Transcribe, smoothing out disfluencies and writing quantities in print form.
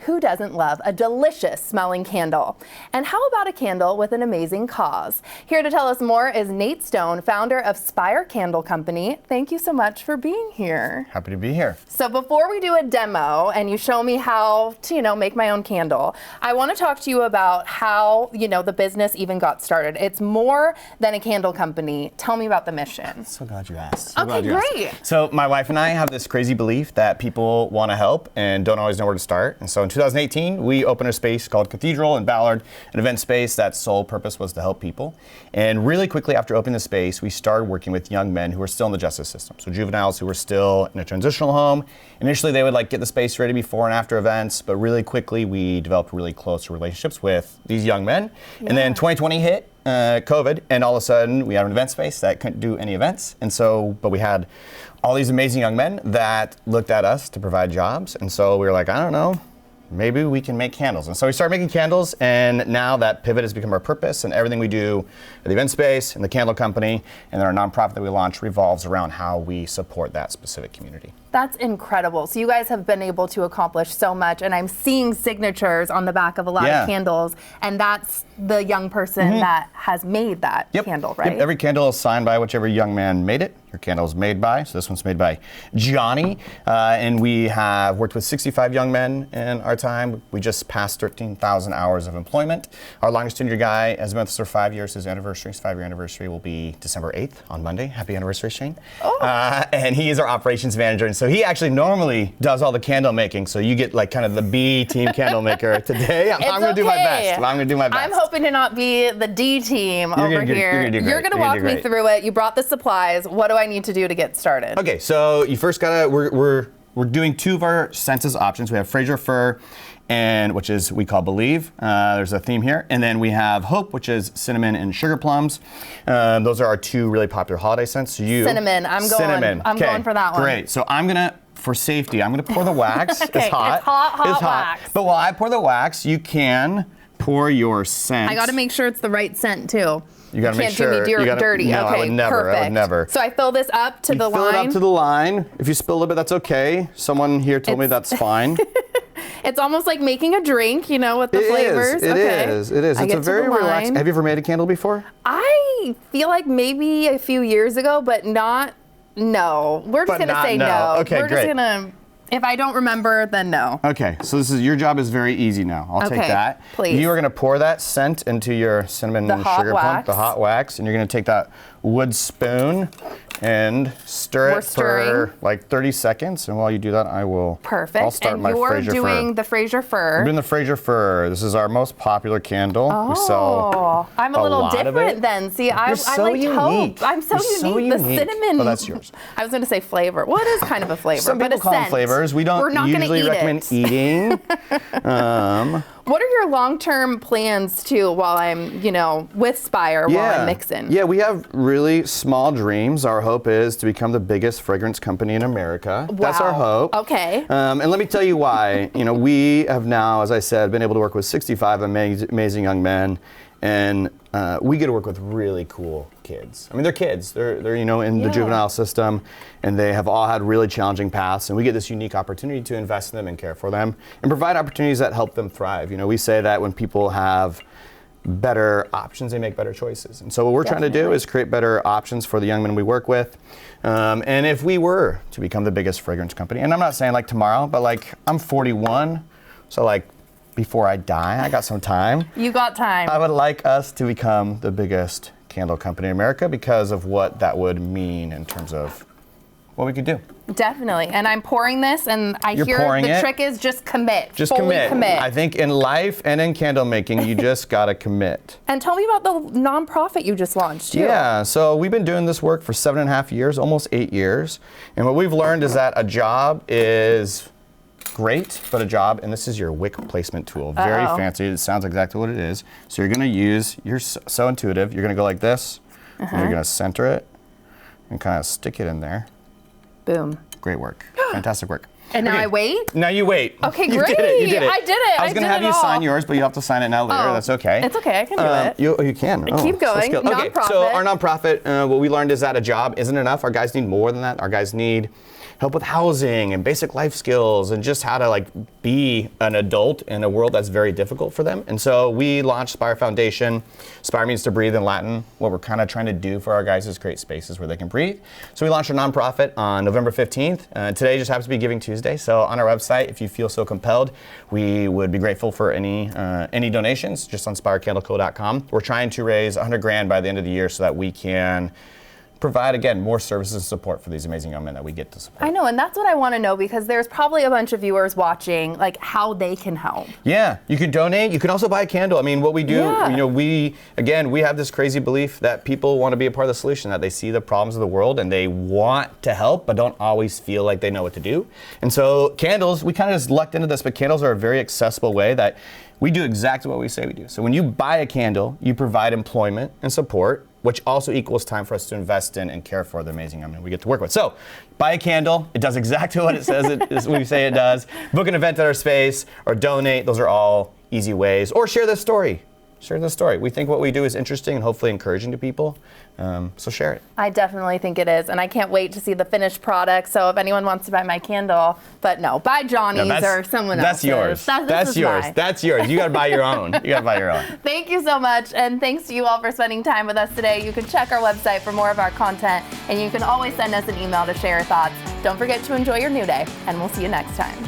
who doesn't love a delicious smelling candle? And how about a candle with an amazing cause? Here to tell us more is Nate Stone, founder of SPIR Candle Company. Thank you so much for being here. Happy to be here. So before we do a demo and you show me how to, make my own candle, I want to talk to you about how, the business even got started. It's more than a candle company. Tell me about the mission. So glad you asked. Okay, great. So my wife and I have this crazy belief that people want to help and don't always know where to start. And so in 2018, we opened a space called Cathedral in Ballard, an event space that's sole purpose was to help people. And really quickly after opening the space, we started working with young men who were still in the justice system. So juveniles who were still in a transitional home. Initially, they would get the space ready before and after events, but really quickly we developed really close relationships with these young men. Yeah. And then 2020 hit, COVID, and all of a sudden we had an event space that couldn't do any events. And so, but we had all these amazing young men that looked at us to provide jobs. And so we were like, I don't know, maybe we can make candles. And so we started making candles, and now that pivot has become our purpose, and everything we do at the event space and the candle company and our nonprofit that we launched revolves around how we support that specific community. That's incredible. So you guys have been able to accomplish so much, and I'm seeing signatures on the back of a lot of candles, and that's the young person that has made that candle, right? Yep. Every candle is signed by whichever young man made it. Your candle is made by, so this one's made by Johnny, and we have worked with 65 young men in our time. We just passed 13,000 hours of employment. Our longest tenured guy has been with us for 5 years. His 5-year anniversary will be December 8th on Monday. Happy anniversary, Shane. Oh. And he is our operations manager, and so he actually normally does all the candle making, so you get kind of the B team candle maker today. I'm going to do my best. I'm going to do my best. I'm hoping to not be the D team over here. You're going to walk me through it. You brought the supplies. What do I need to do to get started? Okay, so you first gotta, we're doing two of our scented options. We have Fraser Fir, and which is we call Believe. There's a theme here, and then we have Hope, which is cinnamon and sugar plums. Those are our two really popular holiday scents. So cinnamon. I'm going for that one. Great. So for safety, I'm gonna pour the wax. Okay. It's hot. It's hot wax. But while I pour the wax, you can pour your scent. I got to make sure it's the right scent too. You gotta make sure. Can't do me dirty. No, okay, I would never. perfect. I would never. So I fill this up to the line. Fill it up to the line. If you spill a little bit, that's okay. Someone here told me that's fine. It's almost like making a drink, with the flavors. It is. It's a very relaxed. Have you ever made a candle before? I feel like maybe a few years ago, but not. No, we're just gonna say no. Okay, we're just gonna. If I don't remember, then no. Okay, so your job is very easy now. I'll take that. Please. You are gonna pour that scent into your cinnamon and sugar plum, the hot wax, and you're gonna take that wood spoon and stir it for 30 seconds. And while you do that, Perfect. I'll start and my you're Fraser doing Fir. the Fraser Fir. I'm doing the Fraser Fir. This is our most popular candle. Oh, we sell I'm a little different then. See, I like hope. I'm so unique. The cinnamon. Oh, that's yours. I was going to say flavor. Well, it is kind of a flavor. Some people call them flavors. We're not usually recommend eating. What are your long-term plans too while I'm, with SPIR while I'm mixing? Yeah, we have really small dreams. Our hope is to become the biggest fragrance company in America. Wow. That's our hope. Okay. And let me tell you why. We have now, as I said, been able to work with 65 amazing young men, and we get to work with really cool kids. I mean, they're kids. They're in the juvenile system, and they have all had really challenging paths, and we get this unique opportunity to invest in them and care for them and provide opportunities that help them thrive. We say that when people have better options, they make better choices. And so what we're trying to do is create better options for the young men we work with. And if we were to become the biggest fragrance company, and I'm not saying tomorrow, but I'm 41, so before I die, I got some time. You got time. I would like us to become the biggest candle company in America because of what that would mean in terms of what we could do. Definitely. And I'm pouring this, and I hear the trick is just commit. Just commit. I think in life and in candle making, you just gotta commit. And tell me about the nonprofit you just launched too. Yeah, so we've been doing this work for 7.5 years, almost 8 years. And what we've learned is that a job is great, but a job, and this is your wick placement tool. Very fancy. It sounds exactly what it is. So you're going to you're so intuitive. You're going to go like this, and you're going to center it and kind of stick it in there. Boom. Great work. Fantastic work. And now I wait? Now you wait. Okay, great. You did it. I did it. I was going to have you sign yours, but you have to sign it now later. That's okay. It's okay. I can do it. You can. Keep going. So okay, so our nonprofit, what we learned is that a job isn't enough. Our guys need more than that. Our guys need help with housing and basic life skills and just how to like be an adult in a world that's very difficult for them. And so we launched SPIR Foundation. SPIR means to breathe in Latin. What we're kind of trying to do for our guys is create spaces where they can breathe. So we launched a nonprofit on November 15th. Today just happens to be Giving Tuesday. So on our website, if you feel so compelled, we would be grateful for any donations just on spircandleco.com. We're trying to raise 100 grand by the end of the year so that we can provide, again, more services and support for these amazing young men that we get to support. I know, and that's what I want to know, because there's probably a bunch of viewers watching, like how they can help. Yeah, you can donate. You can also buy a candle. I mean, what we do, we have this crazy belief that people want to be a part of the solution, that they see the problems of the world and they want to help, but don't always feel like they know what to do. And so candles, we kind of just lucked into this, but candles are a very accessible way that we do exactly what we say we do. So when you buy a candle, you provide employment and support, which also equals time for us to invest in and care for the amazing young men we get to work with. So buy a candle. It does exactly what it says we say it does. Book an event at our space or donate. Those are all easy ways. Or share this story. Share the story. We think what we do is interesting and hopefully encouraging to people. So share it. I definitely think it is, and I can't wait to see the finished product. So if anyone wants to buy my candle, but no, buy Johnny's or someone else's. That's yours. That's yours. That's yours. You got to buy your own. You got to buy your own. Thank you so much, and thanks to you all for spending time with us today. You can check our website for more of our content, and you can always send us an email to share your thoughts. Don't forget to enjoy your new day, and we'll see you next time.